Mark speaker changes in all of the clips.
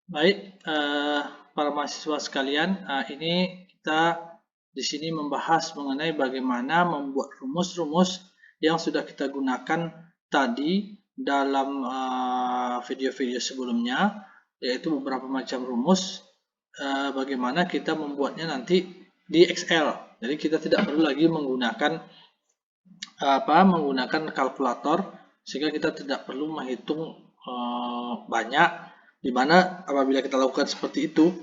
Speaker 1: Baik, para mahasiswa sekalian, ini kita di sini membahas mengenai bagaimana membuat rumus-rumus yang sudah kita gunakan tadi dalam video-video sebelumnya, yaitu beberapa macam rumus, bagaimana kita membuatnya nanti di Excel. Jadi kita tidak perlu lagi menggunakan kalkulator, sehingga kita tidak perlu menghitung banyak, di mana apabila kita lakukan seperti itu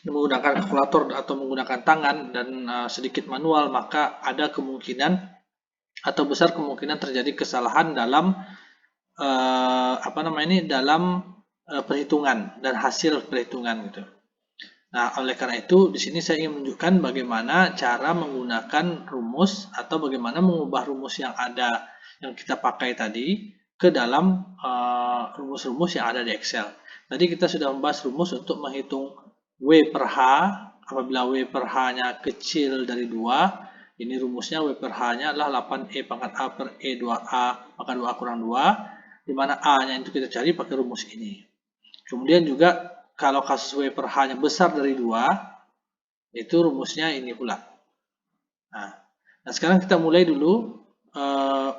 Speaker 1: menggunakan kalkulator atau menggunakan tangan dan sedikit manual, maka ada kemungkinan atau besar kemungkinan terjadi kesalahan dalam perhitungan dan hasil perhitungan gitu. Nah, oleh karena itu di sini saya ingin menunjukkan bagaimana cara menggunakan rumus atau bagaimana mengubah rumus yang ada yang kita pakai tadi ke dalam rumus-rumus yang ada di Excel. Tadi kita sudah membahas rumus untuk menghitung W per H. Apabila W per H-nya kecil dari 2, ini rumusnya W per H-nya adalah 8E pangkat A per E2A pangkat 2A kurang 2, di mana A-nya itu kita cari pakai rumus ini. Kemudian juga kalau kasus W per H-nya besar dari 2, itu rumusnya ini pula. Nah, sekarang kita mulai dulu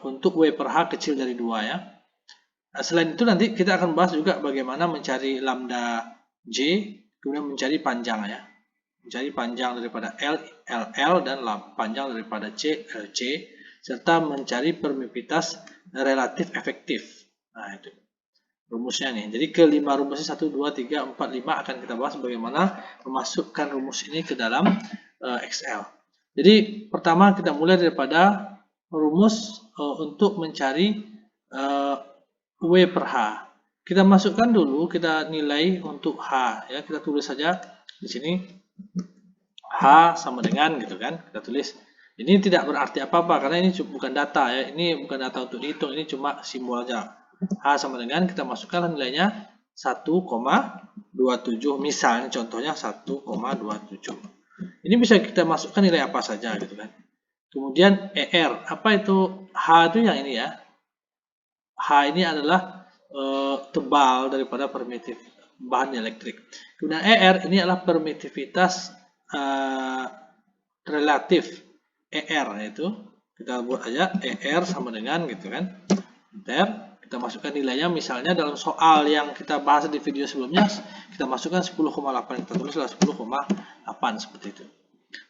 Speaker 1: untuk W per H kecil dari 2 ya. Nah, selain itu nanti kita akan bahas juga bagaimana mencari lambda J, kemudian mencari panjang ya. Mencari panjang daripada L, LL, dan panjang daripada C, LC, serta mencari permitivitas relatif efektif. Nah, itu rumusnya nih. Jadi kelima rumusnya 1, 2, 3, 4, 5 akan kita bahas bagaimana memasukkan rumus ini ke dalam Excel. Jadi pertama kita mulai daripada rumus untuk mencari W per H. Kita masukkan dulu kita nilai untuk H ya, kita tulis saja di sini H sama dengan gitu kan. Kita tulis. Ini tidak berarti apa-apa karena ini bukan data ya. Ini bukan data untuk dihitung, ini cuma simbol aja. H sama dengan kita masukkan nilainya 1,27, misalnya contohnya 1,27. Ini bisa kita masukkan nilai apa saja gitu kan. Kemudian ER, apa itu H itu yang ini ya. H ini adalah tebal daripada permitif bahan elektrik. Kemudian ER ini adalah permitivitas relatif. ER itu kita buat aja ER sama dengan gitu kan. Enter, kita masukkan nilainya, misalnya dalam soal yang kita bahas di video sebelumnya kita masukkan 10,8, kita tulislah 10,8 seperti itu.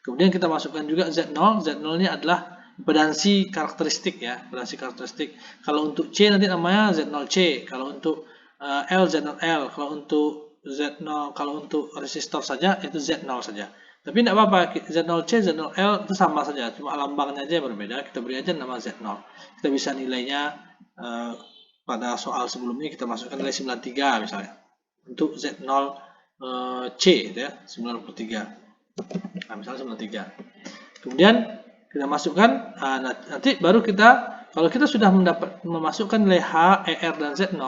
Speaker 1: Kemudian kita masukkan juga Z0. Z0 ini adalah impedansi karakteristik ya, impedansi karakteristik. Kalau untuk C nanti namanya Z0C, kalau untuk L Z0L, kalau untuk Z0, kalau untuk resistor saja itu Z0 saja. Tapi tidak apa-apa, Z0C, Z0L itu sama saja, cuma lambangnya aja yang berbeda. Kita beri aja nama Z0. Kita bisa nilainya pada soal sebelumnya kita masukkan nilai 93 misalnya. Untuk Z0C itu ya, 93. Nah, misalnya 93. Kemudian kita masukkan, nanti baru kita, kalau kita sudah memasukkan nilai H, ER, dan Z0,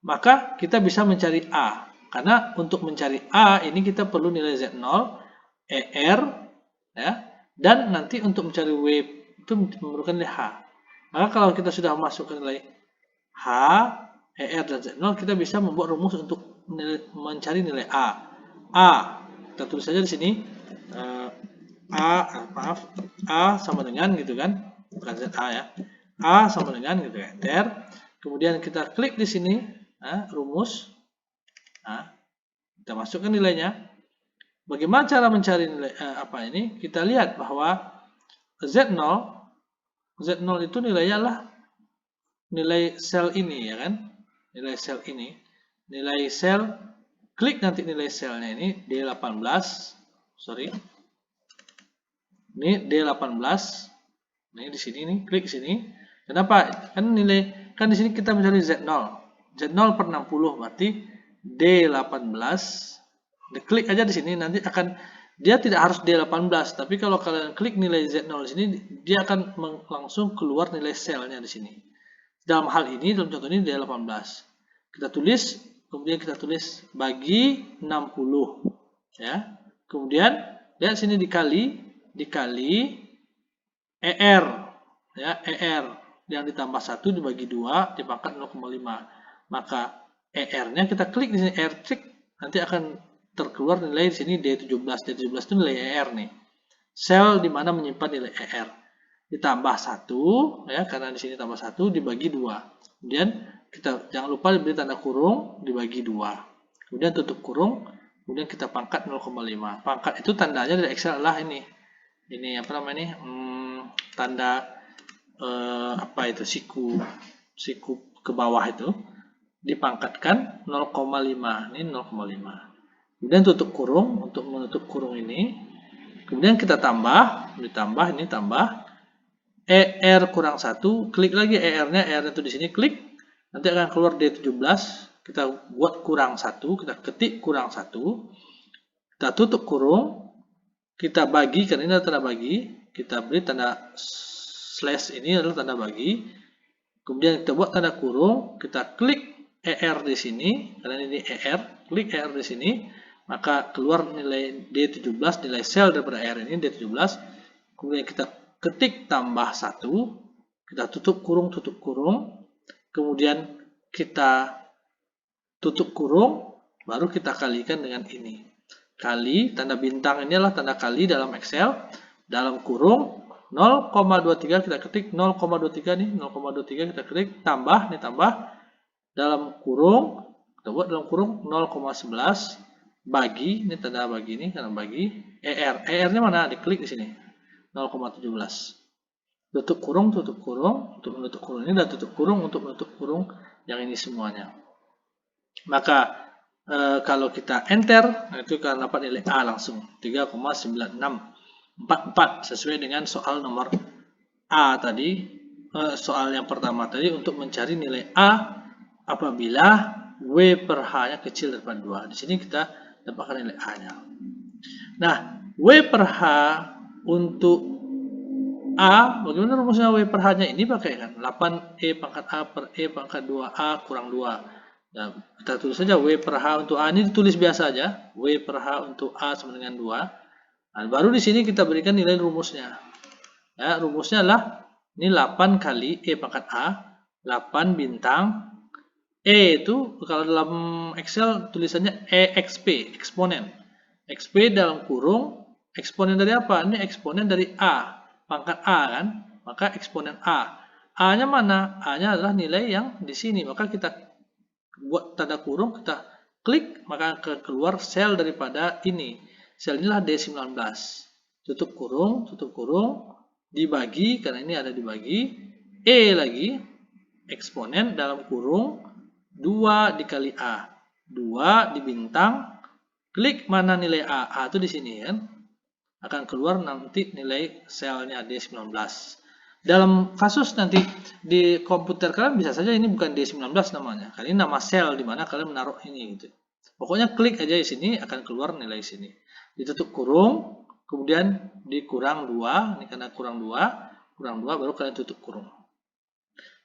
Speaker 1: maka kita bisa mencari A. Karena untuk mencari A ini kita perlu nilai Z0, ER, ya, dan nanti untuk mencari W itu memerlukan nilai H. Maka kalau kita sudah masukkan nilai H, ER, dan Z0, kita bisa membuat rumus untuk mencari nilai A. A, kita tulis saja di sini, A sama dengan gitu kan, bukan ZA ya. A sama dengan gitu ya, enter. Kemudian kita klik di sini, rumus. Nah, kita masukkan nilainya. Bagaimana cara mencari nilai ini? Kita lihat bahwa Z0 itu nilainya adalah nilai sel ini ya kan? Nilai sel ini. Nilai sel, klik nanti nilai selnya ini D18. Sorry. Ini D18. Ini di sini nih, klik sini. Kenapa? Kan nilai, kan di sini kita mencari Z0. Z0 per 60 berarti D18. Klik aja di sini, nanti akan, dia tidak harus D18, tapi kalau kalian klik nilai Z0 di sini, dia akan langsung keluar nilai selnya di sini. Dalam hal ini, dalam contoh ini D18. Kita tulis, kemudian kita tulis bagi 60. Ya. Kemudian lihat sini dikali ER. Ya, ER yang ditambah 1 dibagi 2 dipangkat 0,5. Maka ER-nya kita klik di sini, ER cek, nanti akan terkeluar nilai di sini D17. D17 itu nilai ER nih. Sel di mana menyimpan nilai ER. Ditambah 1 ya, karena di sini tambah 1 dibagi 2. Kemudian kita jangan lupa diberi tanda kurung dibagi 2. Kemudian tutup kurung, kemudian kita pangkat 0,5. Pangkat itu tandanya dari Excel adalah ini. Ini apa namanya nih? Tanda apa itu siku ke bawah itu dipangkatkan 0,5. Ini 0,5. Kemudian tutup kurung untuk menutup kurung ini. Kemudian kita ditambah ini tambah ER kurang 1, klik lagi ER-nya, ER itu di sini klik, nanti akan keluar D17, kita buat kurang 1, kita ketik kurang 1, kita tutup kurung, kita bagi, karena ini adalah tanda bagi, kita beri tanda slash, ini adalah tanda bagi, kemudian kita buat tanda kurung, kita klik ER di sini, karena ini ER, klik ER di sini, maka keluar nilai D17, nilai sel daripada ER ini D17, kemudian kita ketik tambah 1, kita tutup kurung, kemudian kita tutup kurung, baru kita kalikan dengan ini. Kali, tanda bintang ini adalah tanda kali dalam Excel, dalam kurung 0,23 kita ketik 0,23 nih, 0,23 kita ketik tambah, nih tambah, dalam kurung, kita buat dalam kurung 0,11 bagi, ini tanda bagi ini, karena bagi, ER, ER-nya mana? Diklik di sini. 0,17. Tutup kurung, untuk menutup kurung ini, dan tutup kurung untuk menutup kurung yang ini semuanya. Maka kalau kita enter, itu akan dapat nilai A langsung 3,9644 sesuai dengan soal nomor A tadi, soal yang pertama tadi, untuk mencari nilai A apabila W per H-nya kecil daripada 2. Di sini kita dapatkan nilai A-nya. Nah, W per H untuk A, bagaimana rumusnya W per H-nya ini? Pakai kan 8E pangkat A per E pangkat 2A kurang 2. Nah, kita tulis saja W per H untuk A, ini ditulis biasa aja. W per H untuk A sama dengan 2. Nah, baru di sini kita berikan nilai rumusnya. Ya, rumusnya adalah ini 8 kali E pangkat A, 8 bintang E itu kalau dalam Excel tulisannya EXP, eksponen. XP dalam kurung, eksponen dari apa? Ini eksponen dari A, pangkat A kan? Maka eksponen A. A-nya mana? A-nya adalah nilai yang di sini. Maka kita buat tanda kurung, kita klik, maka keluar sel daripada ini. Sel inilah D19. Tutup kurung, dibagi, karena ini ada dibagi. E lagi, eksponen dalam kurung, 2 dikali A. 2 di bintang, klik mana nilai A. A itu di sini kan. Akan keluar nanti nilai selnya D19. Dalam kasus nanti di komputer kalian bisa saja ini bukan D19 namanya. Karena ini nama sel di mana kalian menaruh ini gitu. Pokoknya klik aja di sini akan keluar nilai sini. Ditutup kurung, kemudian dikurang 2, ini karena kurang 2 baru kalian tutup kurung.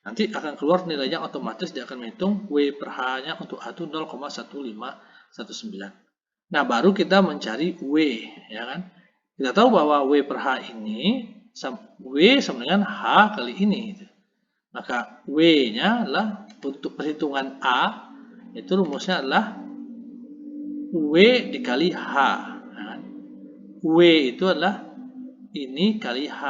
Speaker 1: Nanti akan keluar nilainya otomatis, dia akan menghitung W per H-nya untuk A itu 0,1519. Nah, baru kita mencari W, ya kan? Kita tahu bahwa W per H ini, W sama dengan H kali ini. Maka W-nya adalah, untuk perhitungan A, itu rumusnya adalah W dikali H. Nah, W itu adalah ini kali H.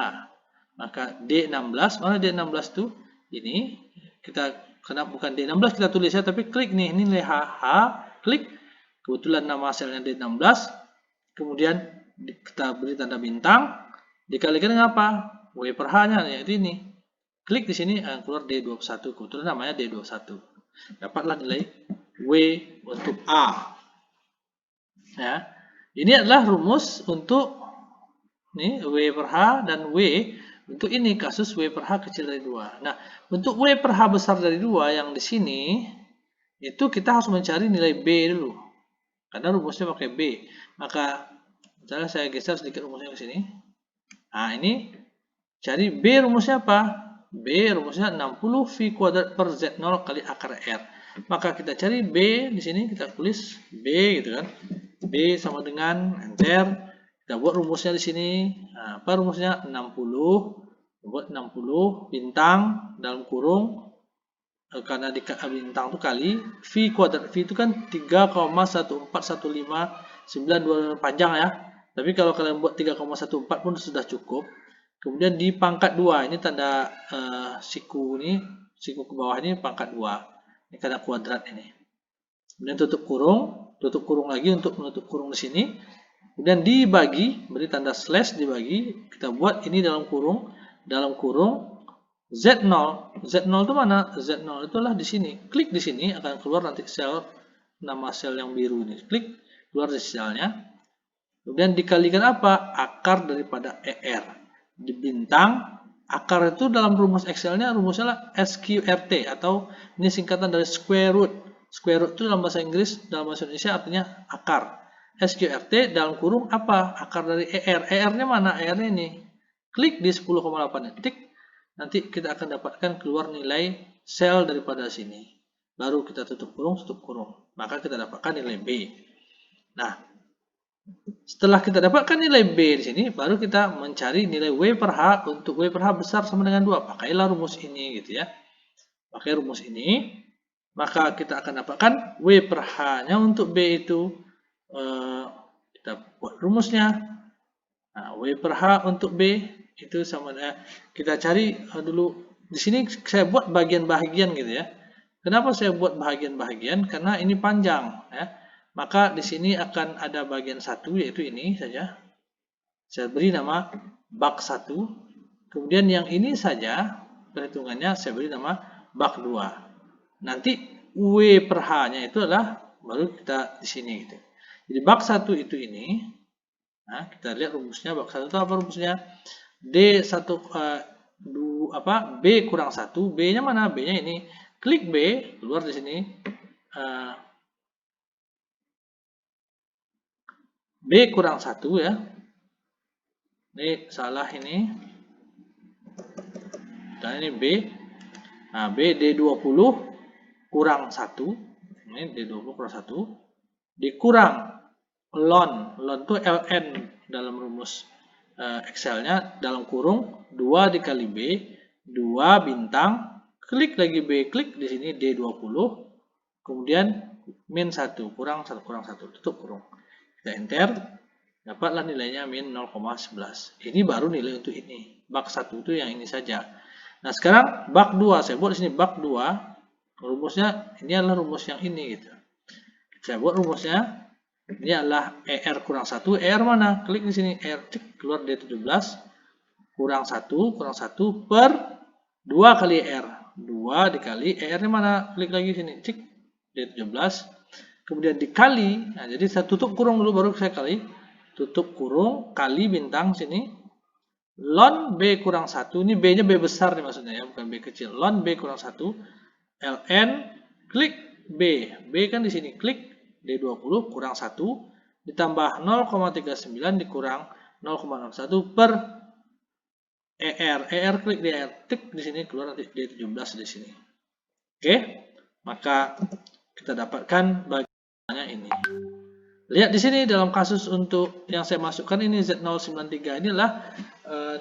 Speaker 1: Maka D16, mana D16 itu? Ini, kita, karena bukan D16 kita tulis ya, tapi klik nih, ini nilai H, klik, kebetulan nama selnya D16, kemudian kita beri tanda bintang, dikalikan dengan apa? W per H-nya, yaitu ini. Klik di sini, keluar D21, kebetulan namanya D21. Dapatlah nilai W untuk A. Ya, ini adalah rumus untuk nih, W per H dan W untuk ini kasus W per H kecil dari 2. Nah, untuk W per H besar dari 2 yang di sini, itu kita harus mencari nilai B dulu. Karena rumusnya pakai B. Maka, misalnya saya geser sedikit rumusnya ke sini. Nah, ini cari B rumusnya apa? B rumusnya 60 V kuadrat per Z0 kali akar R. Maka kita cari B di sini, kita tulis B gitu kan. B sama dengan enter. Kita buat rumusnya di sini. Nah, apa rumusnya? 60. Buat 60 bintang dalam kurung karena di bintang itu kali V kuadrat. V itu kan 3,141592 panjang ya. Tapi kalau kalian buat 3,14 pun sudah cukup. Kemudian di pangkat 2, ini tanda siku ke bawah ini pangkat 2. Ini karena kuadrat ini. Kemudian tutup kurung lagi untuk menutup kurung di sini. Kemudian dibagi, beri tanda slash dibagi, kita buat ini dalam kurung Z0. Z0 itu mana? Z0 itulah di sini. Klik di sini akan keluar nanti nama sel yang biru ini. Klik keluar dari selnya. Kemudian dikalikan apa? Akar daripada ER. Di bintang, akar itu dalam rumus Excel-nya rumusnya SQRT atau ini singkatan dari square root. Square root itu dalam bahasa Inggris, dalam bahasa Indonesia artinya akar. SQRT dalam kurung apa? Akar dari ER. ER-nya mana? ER-nya ini. Klik di 10,8. Tik. Nanti kita akan dapatkan keluar nilai sel daripada sini. Baru kita tutup kurung. Maka kita dapatkan nilai B. Nah, setelah kita dapatkan nilai B di sini, baru kita mencari nilai W per H. Untuk W per H besar sama dengan 2. Pakailah rumus ini gitu ya. Pakai rumus ini, maka kita akan dapatkan W per H-nya untuk B itu. Kita buat rumusnya. Nah, W per H untuk B itu sama dengan, kita cari dulu di sini saya buat bagian-bagian gitu ya. Kenapa saya buat bagian-bagian? Karena ini panjang ya. Maka di sini akan ada bagian 1 yaitu ini saja. Saya beri nama bak 1. Kemudian yang ini saja perhitungannya saya beri nama bak 2. Nanti W per H-nya itu adalah baru kita di sini gitu. Jadi bak 1 itu ini. Nah, kita lihat rumusnya. Bak 1 itu apa rumusnya? B kurang 1, B-nya mana? B-nya ini. Klik B, keluar di sini. B kurang 1 ya. Ini salah ini. Dan ini B. Nah, B D20 kurang 1. Ini D20 kurang 1. Dikurang ln. Ln itu ln dalam rumus Excel-nya dalam kurung 2 dikali B, 2 bintang, klik lagi B, klik di sini D20, kemudian min 1, kurang 1, tutup kurung. Kita enter, dapatlah nilainya min 0,11. Ini baru nilai untuk ini. Bak 1 itu yang ini saja. Nah, sekarang bak 2, saya buat di sini bak 2, rumusnya ini adalah rumus yang ini gitu. Saya buat rumusnya. Ini adalah ER kurang 1. ER mana? Klik di sini. ER cek keluar D17 kurang 1 per 2 kali ER. 2 dikali ER-nya mana? Klik lagi sini. Cek D17. Kemudian dikali. Nah, jadi saya tutup kurung dulu baru saya kali. Tutup kurung kali bintang sini. Ln B kurang 1. Ini B-nya B besar nih maksudnya ya, bukan B kecil. Ln B kurang 1. Ln klik B. B kan di sini. Klik D20 kurang 1 ditambah 0,39 dikurang 0,01 per ER. ER klik di ER, tik di sini keluar nanti D17 di sini. Oke, maka kita dapatkan bagiannya ini. Lihat di sini dalam kasus untuk yang saya masukkan ini Z093 inilah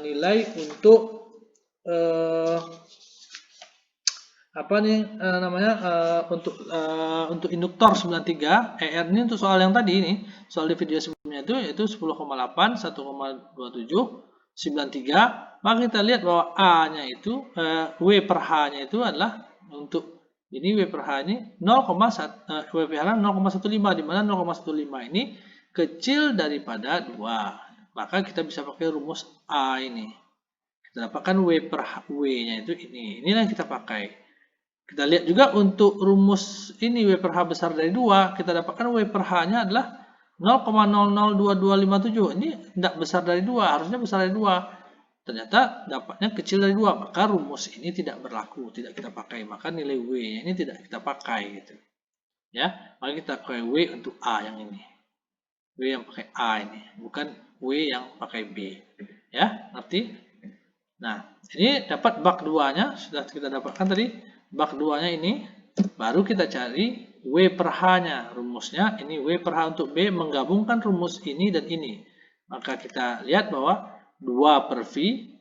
Speaker 1: nilai untuk untuk induktor 93 ER ini untuk soal yang tadi ini, soal di video sebelumnya itu yaitu 10,8 1,27 93. Maka kita lihat bahwa A-nya itu W per H-nya itu adalah untuk ini W per H ini 0,15 di mana 0,15 ini kecil daripada 2. Maka kita bisa pakai rumus A ini. Kita dapatkan W per H, W-nya itu ini. Inilah yang kita pakai. Kita lihat juga untuk rumus ini W per H besar dari 2, kita dapatkan W per H-nya adalah 0,002257. Ini tidak besar dari 2, harusnya besar dari 2. Ternyata dapatnya kecil dari 2, maka rumus ini tidak berlaku, tidak kita pakai. Maka nilai W-nya ini tidak kita pakai gitu. Ya, maka kita pakai W untuk A yang ini. W yang pakai A ini, bukan W yang pakai B. Ya, ngerti? Nah, ini dapat bak 2-nya sudah kita dapatkan tadi. Bak 2-nya ini, baru kita cari W per H-nya. Rumusnya ini W per H untuk B menggabungkan rumus ini dan ini. Maka kita lihat bahwa 2 per V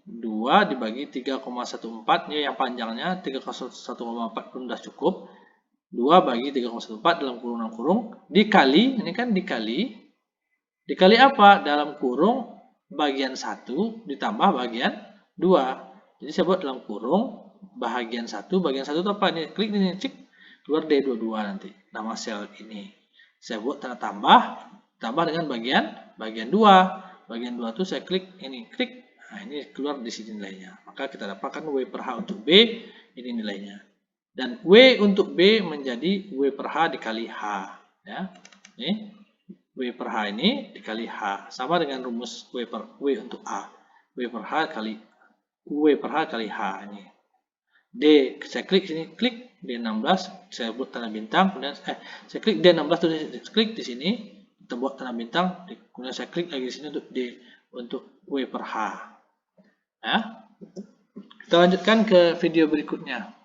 Speaker 1: 2 dibagi 3,14, ini yang panjangnya 3,14 pun sudah cukup. 2 bagi 3,14 dalam kurung dikali, ini kan dikali apa? Dalam kurung bagian 1 ditambah bagian 2. Jadi saya buat dalam kurung bagian 1 itu apa? Ini klik ini, cek, keluar D22 nanti nama sel ini. Saya buat tanda tambah dengan bagian 2. Bagian 2 itu saya klik ini, klik. Nah, ini keluar di sini nilainya. Maka kita dapatkan W per H untuk B, ini nilainya. Dan W untuk B menjadi W per H dikali H. Ya. Ini W per H ini dikali H. Sama dengan rumus W untuk A. W per H kali H ini. D, saya klik sini, klik D16, saya buat tanda bintang, kemudian saya klik D16, klik di sini, kita buat tanda bintang, kemudian saya klik lagi di sini untuk D, untuk W per H. Ya. Kita lanjutkan ke video berikutnya.